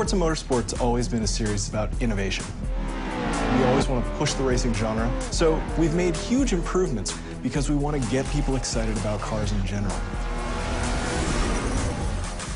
Forza Motorsport's always been a series about innovation. We always want to push the racing genre, so we've made huge improvements because we want to get people excited about cars in general.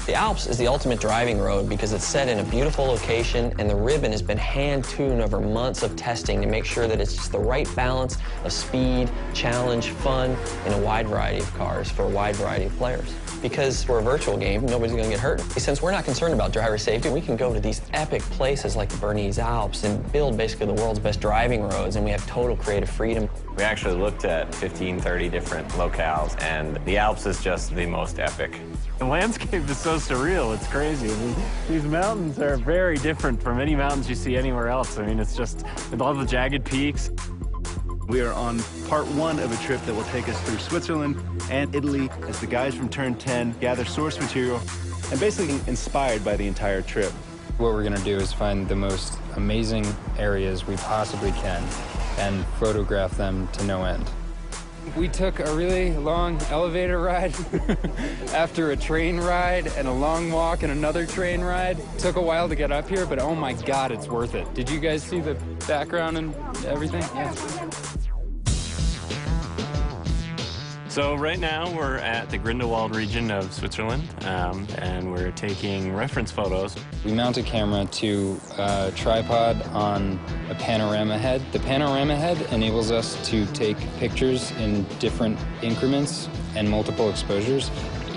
The Alps is the ultimate driving road because it's set in a beautiful location and the ribbon has been hand-tuned over months of testing to make sure that it's just the right balance of speed, challenge, fun, in a wide variety of cars for a wide variety of players. Because we're a virtual game, nobody's going to get hurt. Since we're not concerned about driver safety, we can go to these epic places like the Bernese Alps and build basically the world's best driving roads, and we have total creative freedom. We actually looked at 15, 30 different locales, and the Alps is just the most epic. The landscape is so surreal, it's crazy. I mean, these mountains are very different from any mountains you see anywhere else. I mean, it's just with all the jagged peaks. We are on part one of a trip that will take us through Switzerland and Italy as the guys from Turn 10 gather source material and basically inspired by the entire trip. What we're going to do is find the most amazing areas we possibly can and photograph them to no end. We took a really long elevator ride after a train ride and a long walk and another train ride. It took a while to get up here, but oh my God, it's worth it. Did you guys see the background and everything? Yeah. So right now we're at the Grindelwald region of Switzerland, and we're taking reference photos. We mount a camera to a tripod on a panorama head. The panorama head enables us to take pictures in different increments and multiple exposures.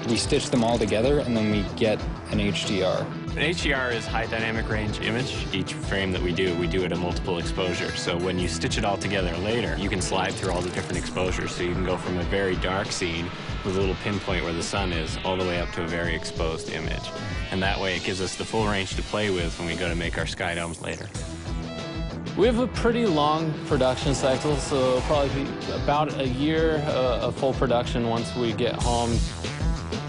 We stitch them all together and then we get an HDR. An HDR is high dynamic range image. Each frame that we do at a multiple exposure. So when you stitch it all together later, you can slide through all the different exposures. So you can go from a very dark scene with a little pinpoint where the sun is all the way up to a very exposed image. And that way it gives us the full range to play with when we go to make our sky domes later. We have a pretty long production cycle, so it'll probably be about a year of full production once we get home.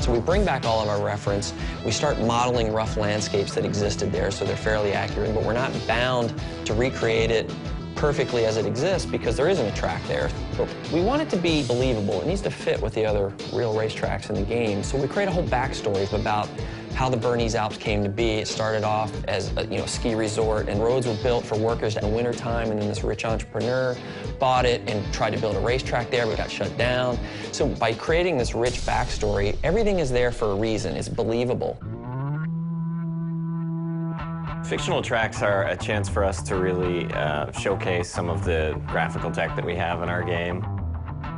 So we bring back all of our reference, we start modeling rough landscapes that existed there so they're fairly accurate, but we're not bound to recreate it perfectly as it exists because there isn't a track there. But we want it to be believable. It needs to fit with the other real racetracks in the game. So we create a whole backstory about how the Bernese Alps came to be. It started off as a ski resort, and roads were built for workers in the wintertime, and then this rich entrepreneur bought it and tried to build a racetrack there, but it got shut down. So by creating this rich backstory, everything is there for a reason. It's believable. Fictional tracks are a chance for us to really showcase some of the graphical tech that we have in our game.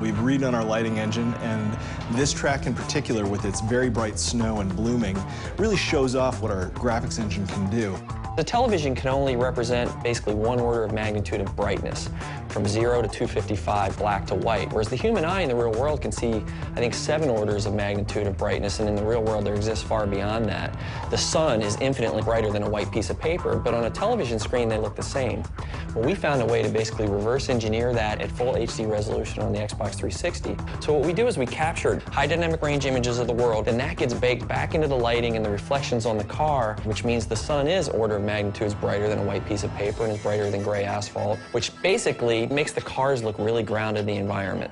We've redone our lighting engine, and this track in particular, with its very bright snow and blooming, really shows off what our graphics engine can do. The television can only represent basically one order of magnitude of brightness, from 0 to 255, black to white, whereas the human eye in the real world can see, I think, 7 orders of magnitude of brightness, and in the real world there exists far beyond that. The sun is infinitely brighter than a white piece of paper, but on a television screen they look the same. Well, we found a way to basically reverse engineer that at full HD resolution on the Xbox 360. So what we do is we captured high dynamic range images of the world, and that gets baked back into the lighting and the reflections on the car, which means the sun is order of magnitudes brighter than a white piece of paper and is brighter than gray asphalt, which basically makes the cars look really grounded in the environment.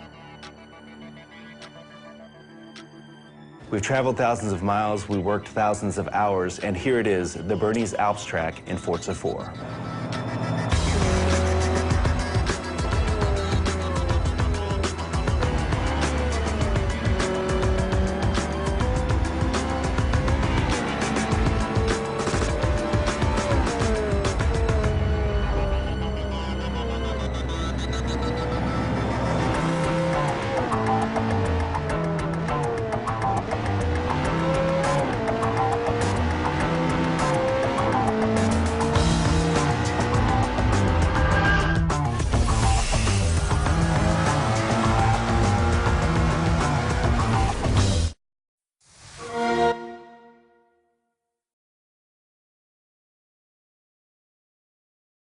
We've traveled thousands of miles, we worked thousands of hours, and here it is, the Bernese Alps track in Forza 4.